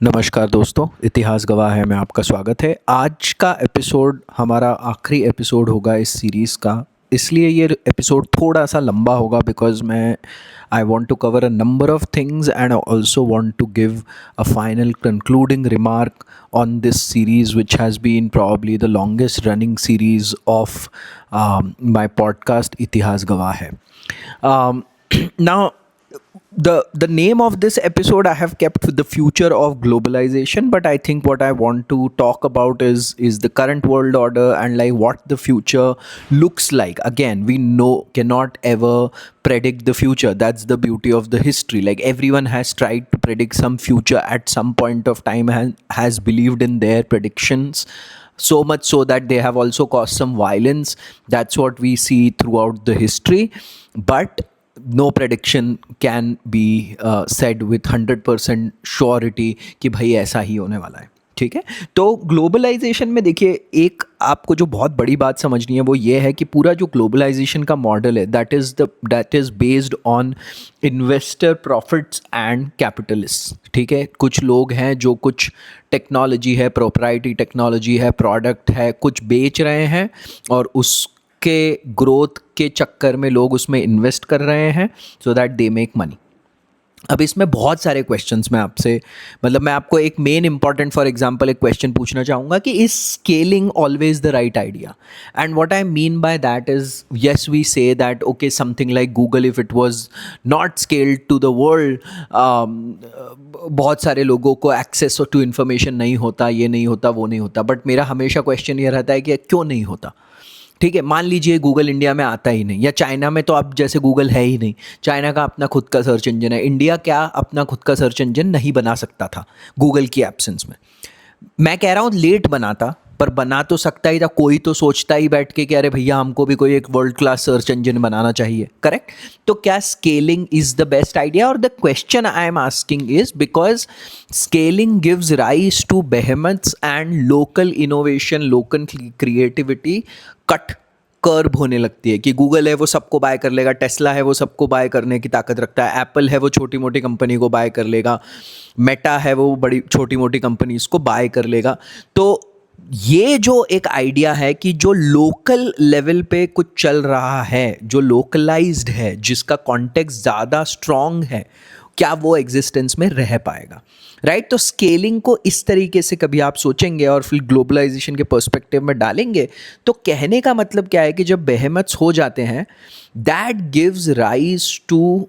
नमस्कार दोस्तों, इतिहास गवाह है में आपका स्वागत है। आज का एपिसोड हमारा आखिरी एपिसोड होगा इस सीरीज़ का। इसलिए ये एपिसोड थोड़ा सा लंबा होगा बिकॉज मैं I want to cover a number of things and also want to give a final concluding remark on this series, which has been probably the longest running series of my podcast Itihas Gawah Hai. Um, now, the name of this episode I have kept with the future of globalization, but I think what I want to talk about is the current world order and like what the future looks like. Again, we cannot ever predict the future. That's the beauty of the history. Like everyone has tried to predict some future at some point of time and has believed in their predictions, so much so that they have also caused some violence. That's what we see throughout the history. But no prediction can be said with 100% surety कि भाई ऐसा ही होने वाला है। ठीक है, तो globalisation में देखिए, एक आपको जो बहुत बड़ी बात समझनी है वो ये है कि पूरा जो ग्लोबलाइजेशन का मॉडल है that is based on investor profits and capitalist. ठीक है, कुछ लोग हैं जो कुछ टेक्नोलॉजी है, प्रोप्राइटरी टेक्नोलॉजी है, प्रोडक्ट है, कुछ बेच रहे हैं और उस के ग्रोथ के चक्कर में लोग उसमें इन्वेस्ट कर रहे हैं so that they make money. अब इसमें बहुत सारे क्वेश्चंस मैं आपसे मैं आपको एक मेन इंपॉर्टेंट फॉर एग्जांपल एक क्वेश्चन पूछना चाहूँगा कि is scaling always the right idea? And what I mean by that is, yes we say that okay something like Google, if it was not scaled to the world, बहुत सारे लोगों को access to information नहीं होता, ये नहीं होता, वो नहीं होता। बट मेरा हमेशा क्वेश्चन ये रहता है कि क्यों नहीं होता? ठीक है, मान लीजिए गूगल इंडिया में आता ही नहीं, या चाइना में तो अब जैसे गूगल है ही नहीं, चाइना का अपना खुद का सर्च इंजन है, इंडिया क्या अपना खुद का सर्च इंजन नहीं बना सकता था गूगल की एब्सेंस में? मैं कह रहा हूँ लेट बनाता, पर बना तो सकता ही था। कोई तो सोचता ही बैठ के कि अरे भैया हमको भी कोई एक वर्ल्ड क्लास सर्च इंजन बनाना चाहिए। करेक्ट? तो क्या scaling is the best idea? और the question I am asking is because scaling gives rise to behemoths and local innovation, local creativity cut curve होने लगती है कि गूगल है वो सबको बाय कर लेगा, टेस्ला है वो सबको बाय करने की ताकत रखता है, एप्पल है वो छोटी मोटी कंपनी को बाय कर लेगा, मेटा है वो बड़ी छोटी मोटी कंपनीज को बाय कर लेगा। तो ये जो एक आइडिया है कि जो लोकल लेवल पे कुछ चल रहा है, जो लोकलाइज्ड है, जिसका कॉन्टेक्स्ट ज़्यादा स्ट्रॉन्ग है, क्या वो एग्जिस्टेंस में रह पाएगा? राइट? तो स्केलिंग को इस तरीके से कभी आप सोचेंगे और फिर ग्लोबलाइजेशन के पर्सपेक्टिव में डालेंगे तो कहने का मतलब क्या है कि जब बेहेमथ्स हो जाते हैं, that gives rise to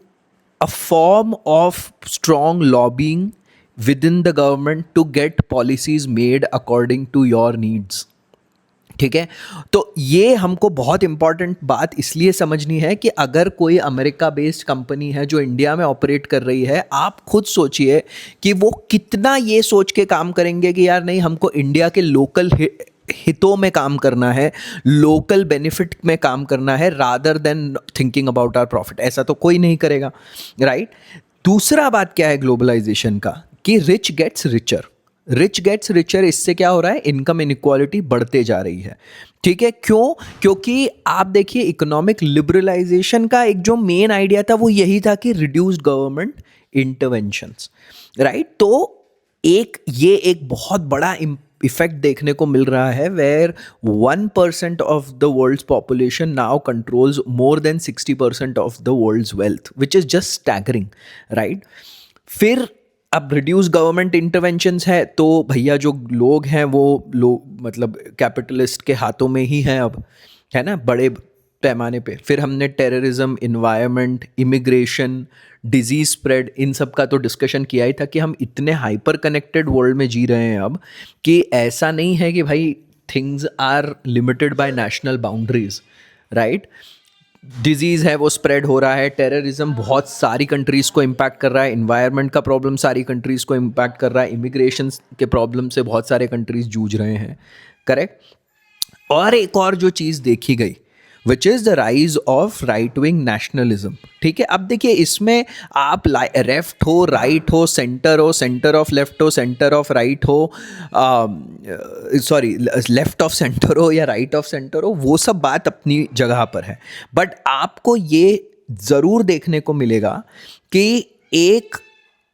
a form of strong lobbying within the government to get policies made according to your needs. ठीक है, तो ये हमको बहुत इंपॉर्टेंट बात इसलिए समझनी है कि अगर कोई अमेरिका बेस्ड कंपनी है जो इंडिया में ऑपरेट कर रही है, आप खुद सोचिए कि वो कितना ये सोच के काम करेंगे कि यार नहीं, हमको इंडिया के लोकल हितों में काम करना है, लोकल बेनिफिट में काम करना है, rather than thinking about our profit. ऐसा तो कोई नहीं करेगा। राइट? दूसरा बात क्या है ग्लोबलाइजेशन का कि rich gets richer, rich gets richer. इससे क्या हो रहा है? इनकम इनइक्वालिटी बढ़ते जा रही है। ठीक है, क्यों? क्योंकि आप देखिए इकोनॉमिक लिबरलाइजेशन का एक जो मेन आइडिया था वो यही था कि रिड्यूस्ड गवर्नमेंट इंटरवेंशंस। राइट? तो ये एक बहुत बड़ा इफेक्ट देखने को मिल रहा है where 1% of the world's population now controls more than 60% of the world's wealth, which is just staggering. Right? फिर अब रिड्यूस गवर्नमेंट इंटरवेंशंस है तो भैया जो लोग हैं वो कैपिटलिस्ट के हाथों में ही हैं अब, है ना, बड़े पैमाने पे। फिर हमने terrorism, environment, immigration, disease spread, इन सब का तो डिस्कशन किया ही था कि हम इतने हाइपर कनेक्टेड वर्ल्ड में जी रहे हैं अब कि ऐसा नहीं है कि भाई things are limited by national boundaries. Right? Disease है वो स्प्रेड हो रहा है, टेररिज्म बहुत सारी कंट्रीज़ को इम्पैक्ट कर रहा है, इन्वायरमेंट का प्रॉब्लम सारी कंट्रीज़ को इम्पैक्ट कर रहा है, इमिग्रेशन के प्रॉब्लम से बहुत सारे कंट्रीज़ जूझ रहे हैं। करेक्ट? और एक और जो चीज़ देखी गई विच is the rise of right wing nationalism. ठीक है, अब देखिए इसमें आप लेफ्ट हो, राइट हो, सेंटर हो, सेंटर ऑफ लेफ्ट हो, सेंटर ऑफ राइट हो, सॉरी लेफ्ट ऑफ सेंटर हो या राइट ऑफ सेंटर हो, वो सब बात अपनी जगह पर है। बट आपको ये ज़रूर देखने को मिलेगा कि एक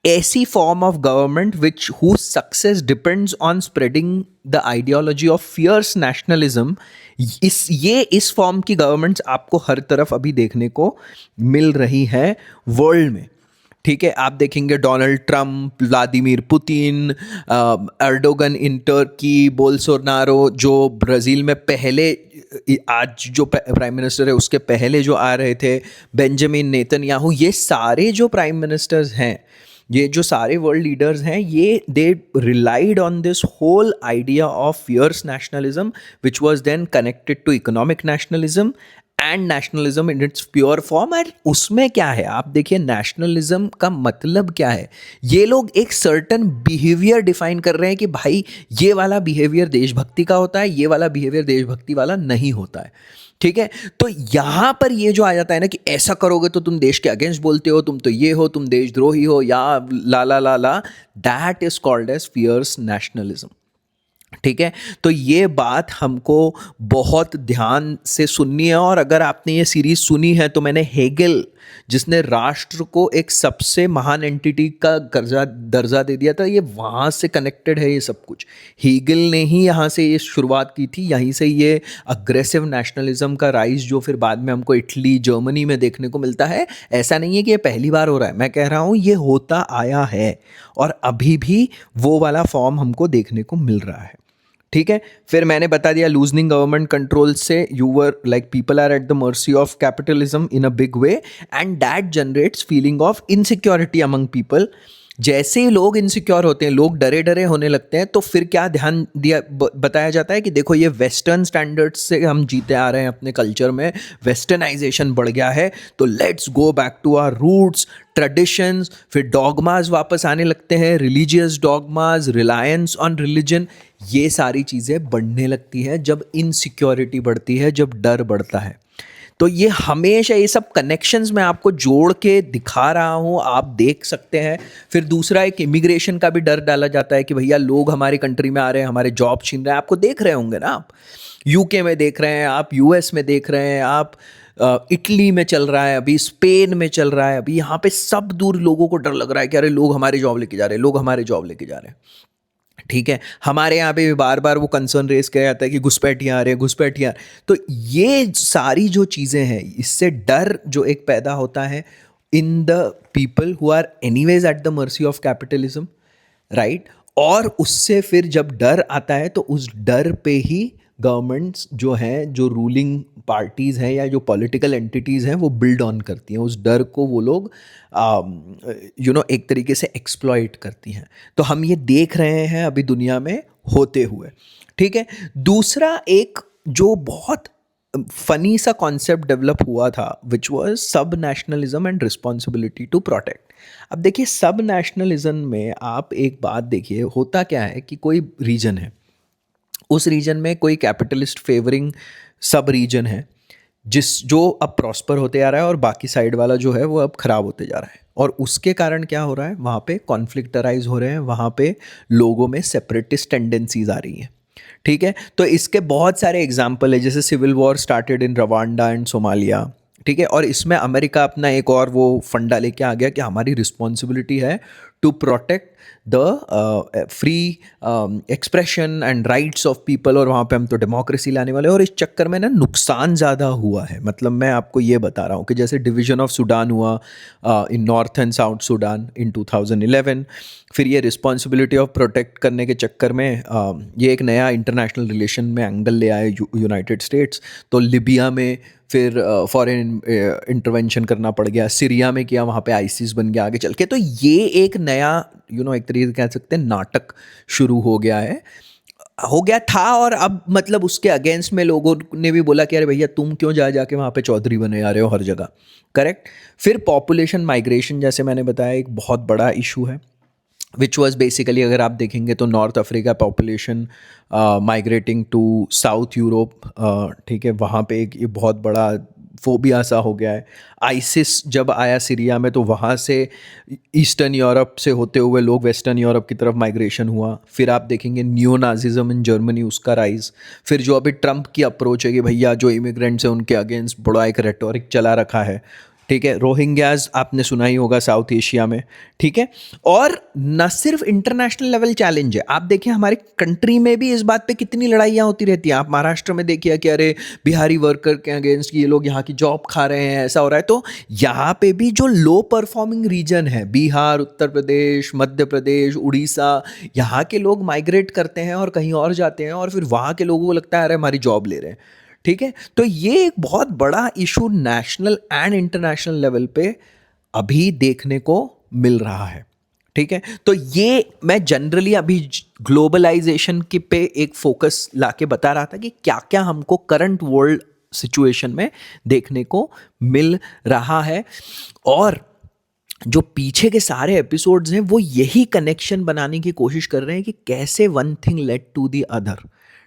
ऐसी form of government which whose success depends on spreading the ideology of fierce nationalism, इस फॉर्म की गवर्नमेंट्स आपको हर तरफ अभी देखने को मिल रही है वर्ल्ड में। ठीक है, आप देखेंगे Donald Trump, Vladimir Putin, Erdogan in Turkey, Bolsonaro जो ब्राज़ील में पहले, आज जो प्राइम मिनिस्टर है उसके पहले जो आ रहे थे, बेंजामिन नेतन्याहू, ये सारे जो प्राइम मिनिस्टर्स हैं, ये जो सारे वर्ल्ड लीडर्स हैं, ये they relied on this whole idea of fierce nationalism which was then connected to economic nationalism and nationalism in its pure form. And उसमें क्या है, आप देखिए नेशनलिज्म का मतलब क्या है। ये लोग एक सर्टन बिहेवियर डिफाइन कर रहे हैं कि भाई ये वाला बिहेवियर देशभक्ति का होता है, ये वाला बिहेवियर देशभक्ति वाला नहीं होता है। ठीक है, तो यहाँ पर ये जो आ जाता है ना कि ऐसा करोगे तो तुम देश के अगेंस्ट बोलते हो, तुम तो ये हो, तुम देशद्रोही हो, या ला ला ला ला, that is called as fierce nationalism. ठीक है, तो ये बात हमको बहुत ध्यान से सुननी है। और अगर आपने ये सीरीज सुनी है तो मैंने हेगल, जिसने राष्ट्र को एक सबसे महान एंटिटी का दर्जा दे दिया था, ये वहाँ से कनेक्टेड है ये सब कुछ। हेगल ने ही यहाँ से ये शुरुआत की थी, यहीं से ये अग्रेसिव नेशनलिज्म का राइज जो फिर बाद में हमको इटली, जर्मनी में देखने को मिलता है। ऐसा नहीं है कि ये पहली बार हो रहा है, मैं कह रहा हूँ ये होता आया है और अभी भी वो वाला फॉर्म हमको देखने को मिल रहा है। ठीक है, फिर मैंने बता दिया लूजनिंग गवर्नमेंट कंट्रोल से you were like people are at the mercy of capitalism in a big way and that generates feeling of insecurity among people. जैसे ही लोग इनसिक्योर होते हैं, लोग डरे डरे होने लगते हैं, तो फिर क्या ध्यान दिया बताया जाता है कि देखो ये वेस्टर्न स्टैंडर्ड्स से हम जीते आ रहे हैं, अपने कल्चर में वेस्टर्नाइजेशन बढ़ गया है, तो let's go back to our roots, traditions. फिर डॉगमाज वापस आने लगते हैं, religious dogmas, reliance on religion, ये सारी चीज़ें बढ़ने लगती हैं जब इनसिक्योरिटी बढ़ती है, जब डर बढ़ता है। तो ये हमेशा ये सब कनेक्शंस मैं आपको जोड़ के दिखा रहा हूँ, आप देख सकते हैं। फिर दूसरा एक इमिग्रेशन का भी डर डाला जाता है कि भैया लोग हमारे कंट्री में आ रहे हैं, हमारे जॉब छीन रहे हैं। आपको देख रहे होंगे ना, आप यूके में देख रहे हैं, आप यूएस में देख रहे हैं, आप इटली में चल रहा है, अभी स्पेन में चल रहा है, अभी यहाँ पे सब दूर लोगों को डर लग रहा है कि अरे लोग हमारे जॉब लेके जा रहे हैं, लोग हमारे जॉब लेके जा रहे हैं। ठीक है, हमारे यहाँ पे भी बार बार वो कंसर्न रेस किया जाता है कि घुसपैठियाँ आ रहे हैं, घुसपैठियाँ। तो ये सारी जो चीज़ें हैं, इससे डर जो एक पैदा होता है in the people who are anyways at the mercy of capitalism, right. और उससे फिर जब डर आता है तो उस डर पे ही गवर्नमेंट्स जो हैं, जो रूलिंग पार्टीज़ हैं या जो पॉलिटिकल एंटिटीज़ हैं, वो बिल्ड ऑन करती हैं। उस डर को वो लोग एक तरीके से एक्सप्लॉइट करती हैं। तो हम ये देख रहे हैं अभी दुनिया में होते हुए। ठीक है, दूसरा एक जो बहुत फनी सा कॉन्सेप्ट डेवलप हुआ था विच वाज सब nationalism and responsibility to protect. अब देखिए सब नेशनलिज्म में आप एक बात देखिए, होता क्या है कि कोई रीजन है, उस रीजन में कोई कैपिटलिस्ट फेवरिंग सब रीजन है जो अब प्रॉस्पर होते आ रहा है और बाकी साइड वाला जो है वो अब खराब होते जा रहा है। और उसके कारण क्या हो रहा है, वहाँ पे कॉन्फ्लिक्ट अराइज हो रहे हैं, वहाँ पे लोगों में सेपरेटिस्ट टेंडेंसीज आ रही हैं। ठीक है, तो इसके बहुत सारे एग्जाम्पल है, जैसे civil war started in Rwanda and Somalia. ठीक है, और इसमें अमेरिका अपना एक और वो फंडा लेके आ गया कि हमारी रिस्पॉन्सिबिलिटी है to protect the free expression and rights of people, और वहाँ पे हम तो डेमोक्रेसी लाने वाले हैं। और इस चक्कर में ना नुकसान ज़्यादा हुआ है। मतलब मैं आपको ये बता रहा हूँ कि जैसे डिवीजन ऑफ सूडान हुआ इन नॉर्थ एंड साउथ सूडान इन 2011, फिर ये रिस्पॉन्सिबिलिटी ऑफ प्रोटेक्ट करने के चक्कर में ये एक नया इंटरनेशनल रिलेशन में एंगल ले आए यूनाइटेड स्टेट्स। तो लिबिया में फिर फॉरेन इंटरवेंशन करना पड़ गया, सीरिया में किया, वहाँ पे आईसिस बन गया आगे चल के। तो ये एक नया एक तरीके से कह सकते हैं नाटक शुरू हो गया था। और अब मतलब उसके अगेंस्ट में लोगों ने भी बोला कि अरे भैया तुम क्यों जाके वहाँ पे चौधरी बने आ रहे हो हर जगह, करेक्ट। फिर पॉपुलेशन माइग्रेशन, जैसे मैंने बताया, एक बहुत बड़ा इशू है विच वॉज बेसिकली, अगर आप देखेंगे तो North Africa population migrating to South Europe. ठीक है, वहाँ पे एक ये बहुत बड़ा फोबिया सा हो गया है। आइसिस जब आया सीरिया में तो वहाँ से ईस्टर्न यूरोप से होते हुए लोग वेस्टर्न यूरोप की तरफ माइग्रेशन हुआ। फिर आप देखेंगे नियो नाजिज्म इन जर्मनी, उसका राइज। फिर जो अभी ट्रंप की अप्रोच है कि भैया जो इमिग्रेंट्स हैं उनके अगेंस्ट बड़ा एक रेटोरिक चला रखा है। ठीक है, रोहिंग्याज आपने सुना ही होगा साउथ एशिया में, ठीक है। और न सिर्फ इंटरनेशनल लेवल चैलेंज है, आप देखिए हमारे कंट्री में भी इस बात पे कितनी लड़ाइयाँ होती रहती हैं। आप महाराष्ट्र में देखिए कि अरे बिहारी वर्कर के अगेंस्ट ये लोग यहाँ की जॉब खा रहे हैं, ऐसा हो रहा है। तो यहाँ पे भी जो लो परफॉर्मिंग रीजन है, बिहार, उत्तर प्रदेश, मध्य प्रदेश, उड़ीसा, यहाँ के लोग माइग्रेट करते हैं और कहीं और जाते हैं, और फिर वहाँ के लोगों को लगता है अरे हमारी जॉब ले रहे हैं, ठीक है। तो ये एक बहुत बड़ा issue national and international level पे अभी देखने को मिल रहा है, ठीक है। तो ये मैं जनरली अभी ग्लोबलाइजेशन के पे एक फोकस लाके बता रहा था कि क्या क्या हमको करंट वर्ल्ड सिचुएशन में देखने को मिल रहा है। और जो पीछे के सारे एपिसोड्स हैं वो यही कनेक्शन बनाने की कोशिश कर रहे हैं कि कैसे one thing led to the other,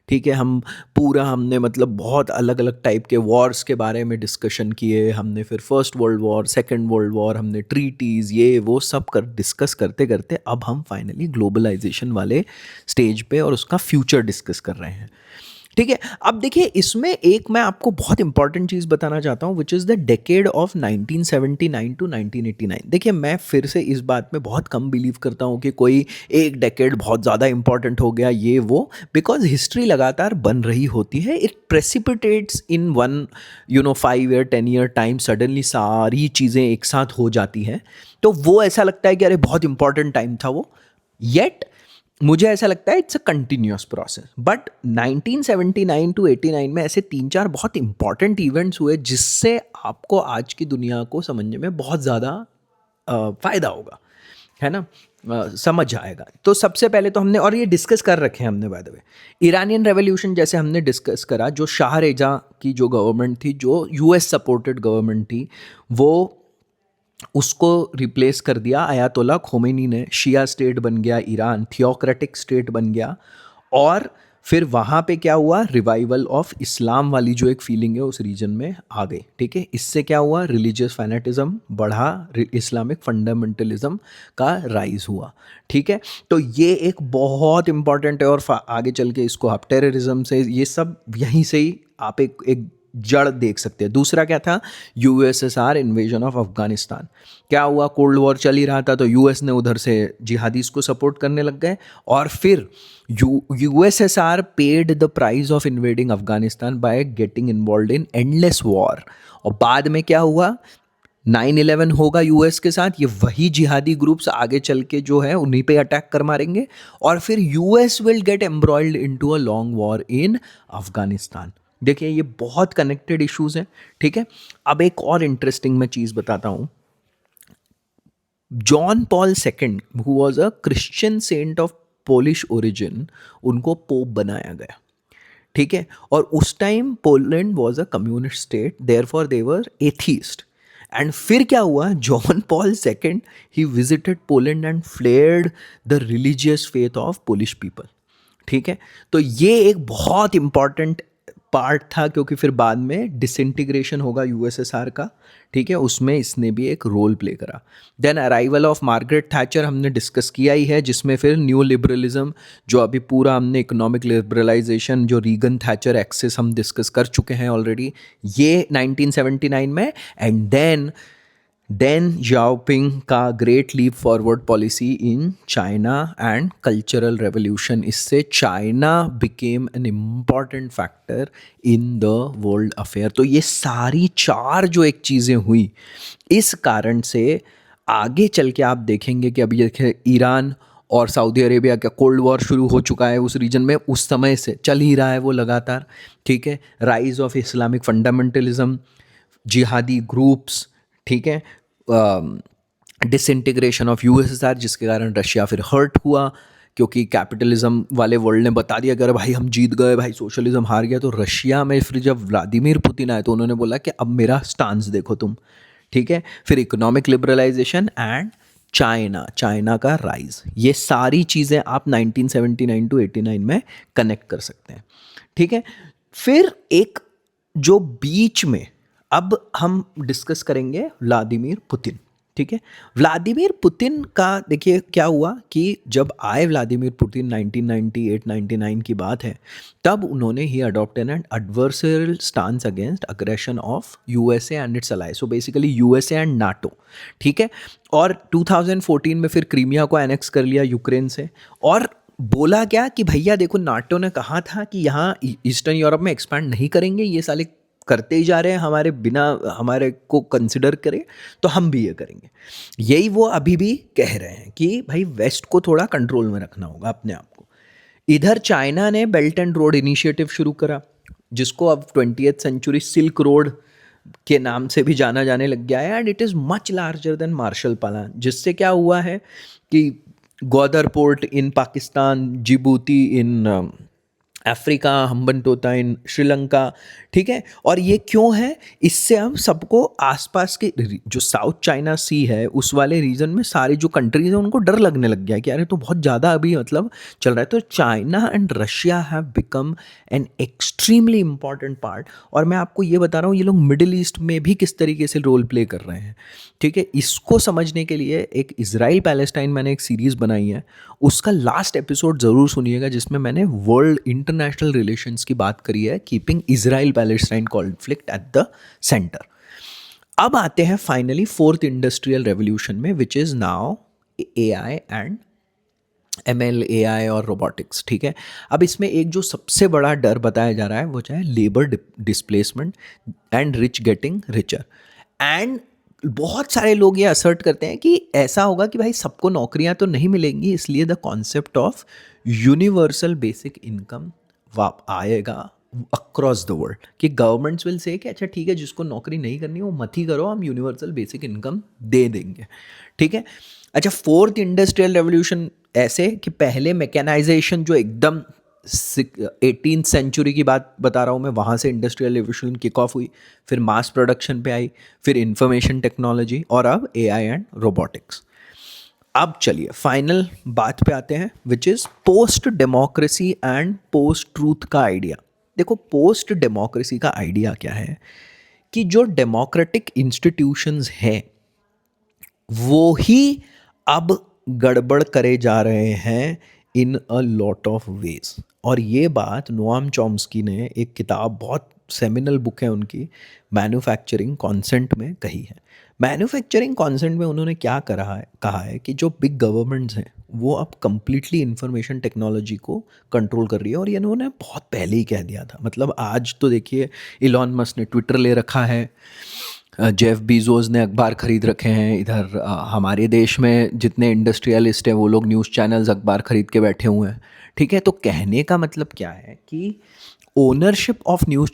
ठीक है। हमने मतलब बहुत अलग अलग टाइप के वॉर्स के बारे में डिस्कशन किए हमने, फिर first world war, second world war, हमने ट्रीटीज़ ये वो सब कर डिस्कस करते करते अब हम फाइनली ग्लोबलाइजेशन वाले स्टेज पे और उसका फ्यूचर डिस्कस कर रहे हैं, ठीक है। अब देखिए इसमें एक मैं आपको बहुत इंपॉर्टेंट चीज़ बताना चाहता हूँ, which is the decade of 1979 to 1989। देखिए मैं फिर से इस बात में बहुत कम बिलीव करता हूँ कि कोई एक डेकेड बहुत ज़्यादा इंपॉर्टेंट हो गया ये वो, बिकॉज हिस्ट्री लगातार बन रही होती है। It precipitates in one 5 year 10 year time, suddenly सारी चीज़ें एक साथ हो जाती हैं, तो वो ऐसा लगता है कि अरे बहुत इंपॉर्टेंट टाइम था वो। येट मुझे ऐसा लगता है it's a continuous process. But 1979 to 89 में ऐसे 3-4 बहुत इंपॉर्टेंट इवेंट्स हुए जिससे आपको आज की दुनिया को समझने में बहुत ज़्यादा फ़ायदा होगा, है ना, समझ आएगा। तो सबसे पहले तो हमने, और ये डिस्कस कर रखे हैं हमने by the way, Iranian revolution जैसे हमने डिस्कस करा, जो शाह रेजा की जो गवर्नमेंट थी, जो यूएस सपोर्टेड गवर्नमेंट थी, वो उसको रिप्लेस कर दिया अयातोला खोमेनी ने। शिया स्टेट बन गया ईरान, थियोक्रेटिक स्टेट बन गया। और फिर वहाँ पे क्या हुआ, रिवाइवल ऑफ इस्लाम वाली जो एक फीलिंग है उस रीजन में आ गई, ठीक है। इससे क्या हुआ, रिलीजियस फैनेटिज्म बढ़ा, इस्लामिक फंडामेंटलिज्म का राइज हुआ, ठीक है। तो ये एक बहुत इंपॉर्टेंट है, और आगे चल के इसको आप टेररिज्म से, ये सब यहीं से ही आप एक जड़ देख सकते हैं। दूसरा क्या था, यूएसएसआर इन्वेजन ऑफ अफगानिस्तान। क्या हुआ, कोल्ड वॉर चल ही रहा था, तो यूएस ने उधर से जिहादीज को सपोर्ट करने लग गए, और फिर USSR paid the price of invading Afghanistan by getting involve in endless war. और बाद में क्या हुआ, 9/11 होगा यूएस के साथ, ये वही जिहादी ग्रुप्स आगे चल के जो है उन्हीं पे अटैक कर मारेंगे, और फिर US will get embroiled into a long war in Afghanistan. देखिए ये बहुत कनेक्टेड इश्यूज हैं, ठीक है। अब एक और इंटरेस्टिंग मैं चीज़ बताता हूँ। John Paul second, who was a Christian saint of Polish origin, उनको पोप बनाया गया, ठीक है। और उस time Poland was a communist state, therefore they were atheist. And फिर क्या हुआ, John Paul second he visited Poland and flared the religious faith of Polish people, ठीक है। तो ये एक बहुत इंपॉर्टेंट पार्ट था, क्योंकि फिर बाद में डिसइंटीग्रेशन होगा यूएसएसआर का, ठीक है, उसमें इसने भी एक रोल प्ले करा। Then arrival of Margaret Thatcher हमने डिस्कस किया ही है, जिसमें फिर न्यू लिबरलिज्म, जो अभी पूरा हमने इकोनॉमिक लिबरलाइजेशन, जो रीगन थैचर एक्सेस हम डिस्कस कर चुके हैं ऑलरेडी, ये 1979 में। एंड देन डेन जाओपिंग का great leap forward policy in China and cultural revolution, इससे China became an important factor in the world affair. तो ये सारी चार जो एक चीज़ें हुई, इस कारण से आगे चल के आप देखेंगे कि अभी देखें ईरान और सऊदी अरेबिया का कोल्ड वॉर शुरू हो चुका है उस रीजन में, उस समय से चल ही रहा है वो लगातार, ठीक है। राइज ऑफ इस्लामिक फंडामेंटलिज्म, जिहादी ग्रुप्स, ठीक है, डिसइंटीग्रेशन ऑफ यूएसएसआर, जिसके कारण रशिया फिर हर्ट हुआ, क्योंकि कैपिटलिज्म वाले वर्ल्ड ने बता दिया अगर भाई हम जीत गए, भाई सोशलिज्म हार गया। तो रशिया में फिर जब व्लादिमीर पुतिन आए तो उन्होंने बोला कि अब मेरा स्टांस देखो तुम, ठीक है। फिर इकोनॉमिक लिबरलाइजेशन एंड चाइना का राइज, ये सारी चीज़ें आप 1979 टू 89 में कनेक्ट कर सकते हैं, ठीक है। फिर एक जो बीच में अब हम डिस्कस करेंगे व्लादिमीर पुतिन, ठीक है। व्लादिमीर पुतिन का देखिए क्या हुआ कि जब आए व्लादिमीर पुतिन 1998-99 की बात है, तब उन्होंने ही adopted an adversarial stance against aggression of USA and its allies, so basically USA and NATO. ठीक है। और 2014 में फिर क्रीमिया को एनेक्स कर लिया यूक्रेन से, और बोला क्या कि भैया देखो नाटो ने कहा था कि यहाँ ईस्टर्न यूरोप में एक्सपैंड नहीं करेंगे, ये साले करते ही जा रहे हैं हमारे बिना हमारे को कंसिडर करे, तो हम भी ये करेंगे। यही वो अभी भी कह रहे हैं कि भाई वेस्ट को थोड़ा कंट्रोल में रखना होगा अपने आप को। इधर चाइना ने बेल्ट एंड रोड इनिशिएटिव शुरू करा, जिसको अब 20th सेंचुरी सिल्क रोड के नाम से भी जाना जाने लग गया है, and it is much larger than Marshall plan. जिससे क्या हुआ है कि Gwadar port in Pakistan, Djibouti in Africa, Hambantota in Sri Lanka, ठीक है। और ये क्यों है? इससे हम सबको आसपास के जो साउथ चाइना सी है उस वाले रीजन में सारी जो कंट्रीज हैं उनको डर लगने लग गया कि अरे तो बहुत ज़्यादा अभी मतलब चल रहा है। तो China and Russia have become an extremely important part. और मैं आपको ये बता रहा हूँ ये लोग मिडिल ईस्ट में भी किस तरीके से रोल प्ले कर रहे हैं, ठीक है। इसको समझने के लिए एक इजराइल पैलेस्टाइन मैंने एक सीरीज़ बनाई है, उसका लास्ट एपिसोड ज़रूर सुनिएगा, जिसमें मैंने वर्ल्ड इंटरनेशनल रिलेशंस की बात करी है, keeping Israel Palestine conflict at the centre. अब आते हैं फाइनली फोर्थ इंडस्ट्रियल रेवोल्यूशन में, which is now AI and ML, AI और रोबोटिक्स, ठीक है। अब इसमें एक जो सबसे बड़ा डर बताया जा रहा है वो चाहे labour displacement and rich getting richer. And बहुत सारे लोग ये असर्ट करते हैं कि ऐसा होगा कि भाई सबको नौकरियां तो नहीं मिलेंगी, इसलिए the concept of universal basic income वाप आएगा अक्रॉस द वर्ल्ड, कि गवर्नमेंट्स विल से कि अच्छा ठीक है जिसको नौकरी नहीं करनी वो मत ही करो, हम यूनिवर्सल बेसिक इनकम दे देंगे, ठीक है। अच्छा, फोर्थ इंडस्ट्रियल रेवोल्यूशन ऐसे कि पहले मैकेनाइजेशन जो एकदम 18th सेंचुरी की बात बता रहा हूँ मैं, वहाँ से इंडस्ट्रियल रेवोल्यूशन किक ऑफ हुई, फिर मास प्रोडक्शन पे आई, फिर इंफॉर्मेशन टेक्नोलॉजी, और अब AI एंड रोबोटिक्स। अब चलिए फाइनल बात पे आते हैं, which is post democracy and post truth का आइडिया। देखो पोस्ट डेमोक्रेसी का आइडिया क्या है कि जो डेमोक्रेटिक इंस्टीट्यूशंस हैं वो ही अब गड़बड़ करे जा रहे हैं इन अ लॉट ऑफ वेज। और ये बात नोआम चॉम्स्की ने एक किताब, बहुत सेमिनल बुक है उनकी, मैन्युफैक्चरिंग कॉन्सेंट में कही है। मैन्युफैक्चरिंग कॉन्सेंट में उन्होंने क्या कहा है कि जो बिग गवर्नमेंट्स हैं वो अब कंप्लीटली इंफॉर्मेशन टेक्नोलॉजी को कंट्रोल कर रही है। और ये इन्होंने बहुत पहले ही कह दिया था, मतलब आज तो देखिए इलॉन मस्क ने ट्विटर ले रखा है, जेफ बीजोस ने अखबार खरीद रखे हैं, इधर हमारे देश में जितने इंडस्ट्रियलिस्ट हैं वो लोग न्यूज़ चैनल्स अखबार खरीद के बैठे हुए हैं, ठीक है। तो कहने का मतलब क्या है कि ownership of news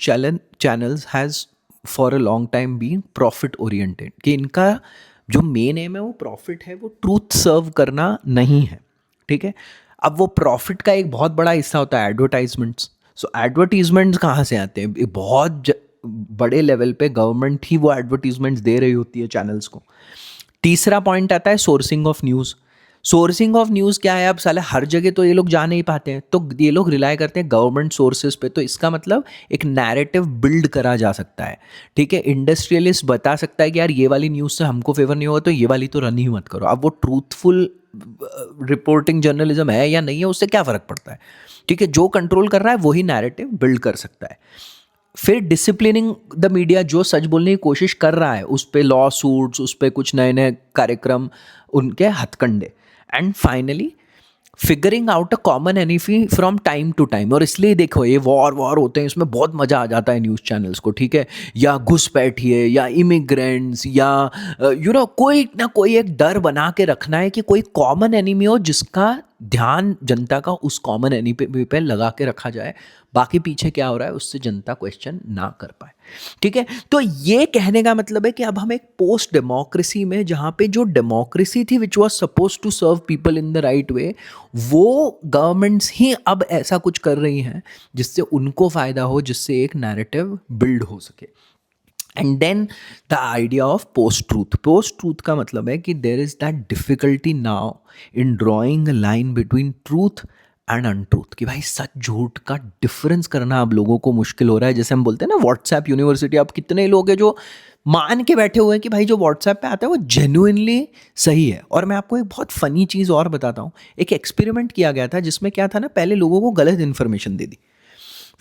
channels has for a long time being profit oriented, कि इनका जो मेन एम है वो प्रॉफिट है, वो ट्रूथ सर्व करना नहीं है, ठीक है। अब वो प्रॉफिट का एक बहुत बड़ा हिस्सा होता है एडवर्टाइजमेंट्स। सो एडवर्टीजमेंट्स कहाँ से आते हैं? बहुत बड़े लेवल पे गवर्नमेंट ही वो एडवर्टीजमेंट्स दे रही होती है चैनल्स को। तीसरा पॉइंट आता है sourcing of news. Sourcing of news क्या है? अब साले हर जगह तो ये लोग जा नहीं पाते हैं, तो ये लोग रिलाई करते हैं गवर्नमेंट सोर्सेज पे। तो इसका मतलब एक नैरेटिव बिल्ड करा जा सकता है, ठीक है। इंडस्ट्रियलिस्ट बता सकता है कि यार ये वाली न्यूज़ से हमको फेवर नहीं होगा तो ये वाली तो रन ही मत करो। अब वो ट्रूथफुल रिपोर्टिंग जर्नलिज्म है या नहीं है उससे क्या फ़र्क पड़ता है, ठीक है। जो कंट्रोल कर रहा है वही नैरेटिव बिल्ड कर सकता है। फिर डिसिप्लिनिंग द मीडिया, जो सच बोलने की कोशिश कर रहा है उस पर लॉ सूट्स, उस पर कुछ नए नए कार्यक्रम, उनके हथकंडे। And finally figuring out a common enemy from time to time. और इसलिए देखो ये वॉर होते हैं, इसमें बहुत मज़ा आ जाता है न्यूज़ चैनल्स को, ठीक है। या घुसपैठिए या इमिग्रेंट्स या कोई ना कोई एक डर बना के रखना है कि कोई कॉमन एनिमी हो जिसका ध्यान जनता का उस कॉमन एनिमी पे लगा के रखा जाए, बाकी पीछे क्या हो रहा है उससे जनता क्वेश्चन ना कर पाए, ठीक है। तो ये कहने का मतलब है कि अब हम एक पोस्ट डेमोक्रेसी में, जहाँ पे जो डेमोक्रेसी थी which was suppose to serve people in the right way, वो गवर्नमेंट्स ही अब ऐसा कुछ कर रही हैं जिससे उनको फ़ायदा हो, जिससे एक नैरेटिव बिल्ड हो सके। And then the idea of post truth. Post truth का मतलब है कि there is that difficulty now in drawing a line between truth and untruth, कि भाई सच झूठ का डिफरेंस करना अब लोगों को मुश्किल हो रहा है। जैसे हम बोलते हैं ना व्हाट्सएप यूनिवर्सिटी, अब कितने लोग हैं जो मान के बैठे हुए हैं कि भाई जो व्हाट्सएप पे आता है वो जेन्युइनली सही है। और मैं आपको एक बहुत फ़नी चीज़ और बताता हूँ। एक एक्सपेरिमेंट किया गया था जिसमें क्या था ना, पहले लोगों को गलत इन्फॉर्मेशन दे दी,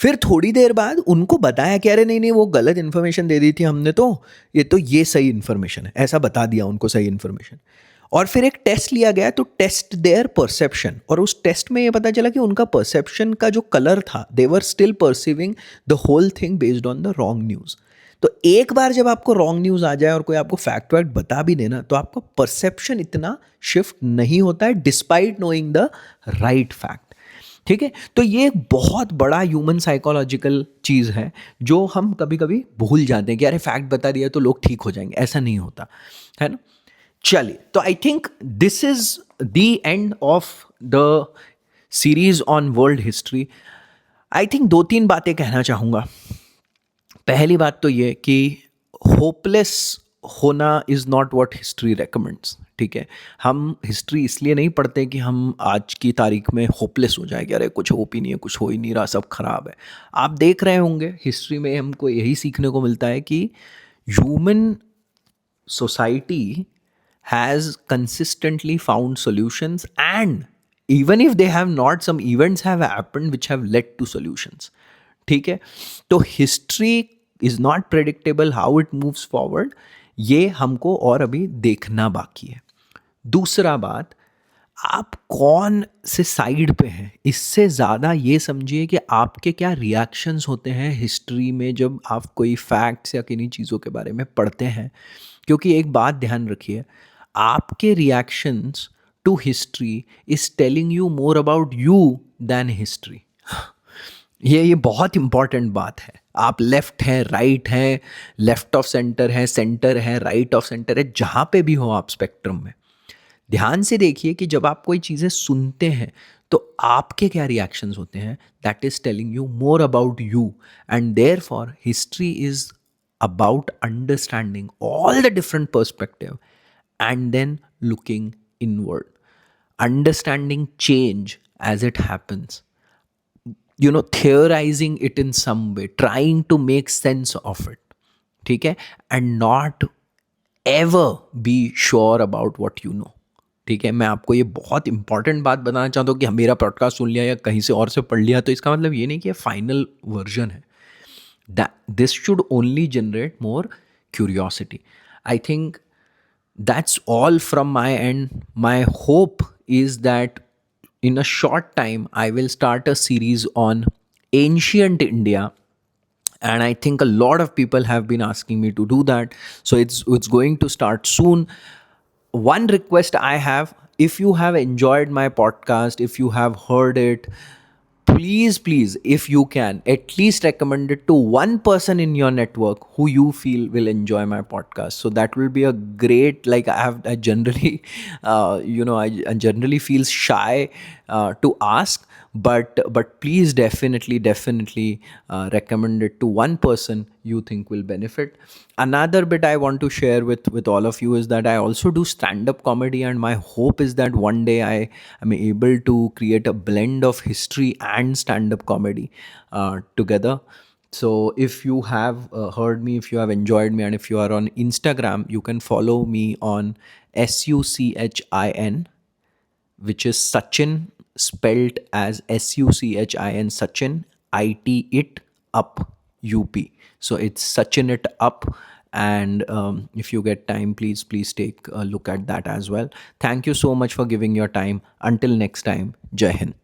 फिर थोड़ी देर बाद उनको बताया कि अरे नहीं नहीं वो गलत इन्फॉर्मेशन दे दी थी हमने, तो ये सही इन्फॉर्मेशन है, ऐसा बता दिया उनको सही इन्फॉर्मेशन। और फिर एक टेस्ट लिया गया तो टेस्ट देयर परसेप्शन, और उस टेस्ट में ये पता चला कि उनका परसेप्शन का जो कलर था, they were still perceiving the whole thing based on the wrong news. तो एक बार जब आपको रॉन्ग न्यूज़ आ जाए और कोई आपको फैक्ट वैक्ट बता भी देना, तो आपका परसेप्शन इतना शिफ्ट नहीं होता है despite knowing the right fact. ठीक है, तो ये एक बहुत बड़ा ह्यूमन साइकोलॉजिकल चीज़ है जो हम कभी कभी भूल जाते हैं कि अरे फैक्ट बता दिया तो लोग ठीक हो जाएंगे, ऐसा नहीं होता है ना। चलिए, तो I think this is the end of the series on world history. I think दो तीन बातें कहना चाहूँगा। पहली बात तो ये कि होपलेस होना is not what history recommends. ठीक है, हम हिस्ट्री इसलिए नहीं पढ़ते कि हम आज की तारीख में होपलेस हो जाएंगे, अरे कुछ होप ही नहीं है, कुछ हो ही नहीं रहा, सब खराब है। आप देख रहे होंगे हिस्ट्री में हमको यही सीखने को मिलता है कि human society has consistently found solutions, and even if they have not, some events have happened which have led to solutions। ठीक है, तो history is not predictable how it moves forward, ये हमको और अभी देखना बाकी है। दूसरा बात, आप कौन से साइड पे हैं, इससे ज़्यादा ये समझिए कि आपके क्या रिएक्शंस होते हैं हिस्ट्री में जब आप कोई फैक्ट्स या किन्हीं चीज़ों के बारे में पढ़ते हैं। क्योंकि एक बात ध्यान रखिए, आपके reactions to history is telling you more about you than history. ये बहुत इंपॉर्टेंट बात है। आप लेफ्ट हैं, राइट हैं, लेफ्ट ऑफ सेंटर है, राइट ऑफ सेंटर है, जहाँ पे भी हो आप स्पेक्ट्रम में, ध्यान से देखिए कि जब आप कोई चीज़ें सुनते हैं तो आपके क्या रिएक्शंस होते हैं। That is telling you more about you, and therefore history is about understanding all the different perspective and then looking inward, understanding change as it happens, theorizing it in some way, trying to make sense of it। ठीक है, and not ever be sure about what you know। ठीक है, मैं आपको ये बहुत important बात बताना चाहता हूँ कि मेरा पॉडकास्ट सुन लिया या कहीं से और से पढ़ लिया तो इसका मतलब ये नहीं कि ये फाइनल वर्जन है। This should only generate more curiosity. I think that's all from my end. My hope is that in a short time I will start a series on ancient India, and I think a lot of people have been asking me to do that, so it's going to start soon. One request I have, if you have enjoyed my podcast, if you have heard it, please, if you can, at least recommend it to one person in your network who you feel will enjoy my podcast. So that will be a great, like I generally I generally feel shy to ask, but please definitely recommend it to one person you think will benefit. Another bit I want to share with all of you is that I also do stand up comedy, and my hope is that one day I am able to create a blend of history and stand up comedy together. So if you have heard me, if you have enjoyed me, and if you are on Instagram, you can follow me on SUCHIN, which is Sachin, spelled as SUCHIN, Sachin, IT it up UP. So it's Sachin it up. And if you get time, please take a look at that as well. Thank you so much for giving your time. Until next time, Jai Hind.